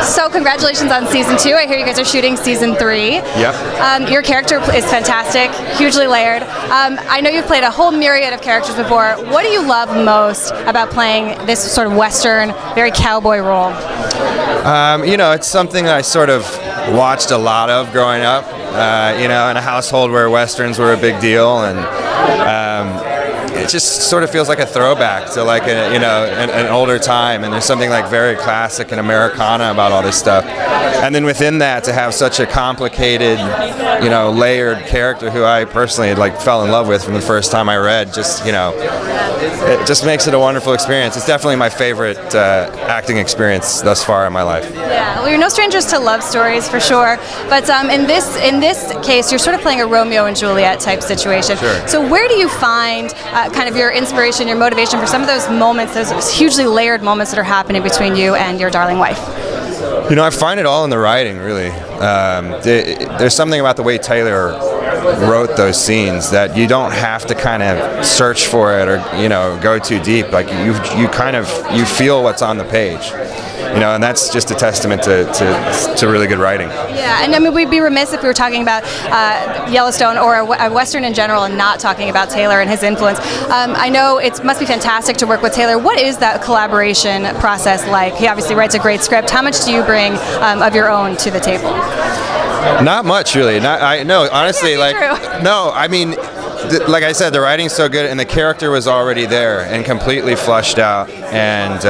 So congratulations on season 2. I hear you guys are shooting season 3. Yep. Your character is fantastic, hugely layered. I know you've played a whole myriad of characters before. What do you love most about playing this sort of Western, very cowboy role? It's something that I sort of watched a lot of growing up, in a household where Westerns were a big deal, and it just sort of feels like a throwback to like an older time, and there's something like very classic and Americana about all this stuff. And then within that, to have such a complicated, layered character who I personally fell in love with from the first time I read, it just makes it a wonderful experience. It's definitely my favorite acting experience thus far in my life. Yeah, well, you're no strangers to love stories for sure, but in this case, you're sort of playing a Romeo and Juliet type situation. Sure. So where do you find kind of your inspiration, your motivation for some of those moments, those hugely layered moments that are happening between you and your darling wife? I find it all in the writing, really. There's something about the way Taylor wrote those scenes that you don't have to kind of search for it or go too deep. Like you feel what's on the page. And that's just a testament to really good writing. Yeah, and I mean, we'd be remiss if we were talking about Yellowstone or a Western in general and not talking about Taylor and his influence. I know it must be fantastic to work with Taylor. What is that collaboration process like? He obviously writes a great script. How much do you bring of your own to the table? Not much, really. Honestly, like I said, the writing's so good, and the character was already there and completely fleshed out, and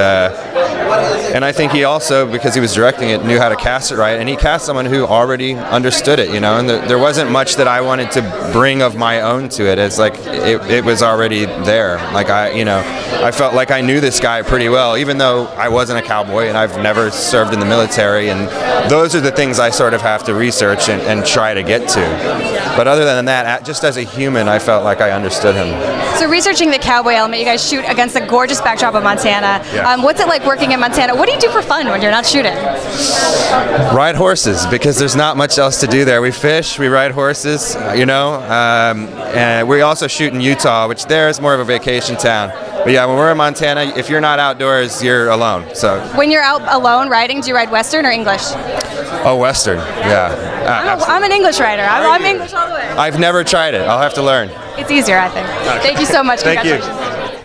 I think he also, because he was directing it, knew how to cast it right, and he cast someone who already understood it, and there wasn't much that I wanted to bring of my own to it. It's like it was already there. Like I felt like I knew this guy pretty well, even though I wasn't a cowboy and I've never served in the military, and those are the things I sort of have to research and try to get to. But other than that, just as a human, I felt like I understood him. So researching the cowboy element, you guys shoot against the gorgeous backdrop of Montana. Yeah. What's it like working in Montana? What do you do for fun when you're not shooting? Ride horses, because there's not much else to do there. We fish, we ride horses, and we also shoot in Utah, which there is more of a vacation town. But yeah, when we're in Montana, if you're not outdoors, you're alone. So when you're out alone riding, do you ride Western or English? Oh, Western, yeah. I'm an English rider. I'm English all the way. I've never tried it. I'll have to learn. It's easier, I think. Okay. Thank you so much. Thank you. Congratulations.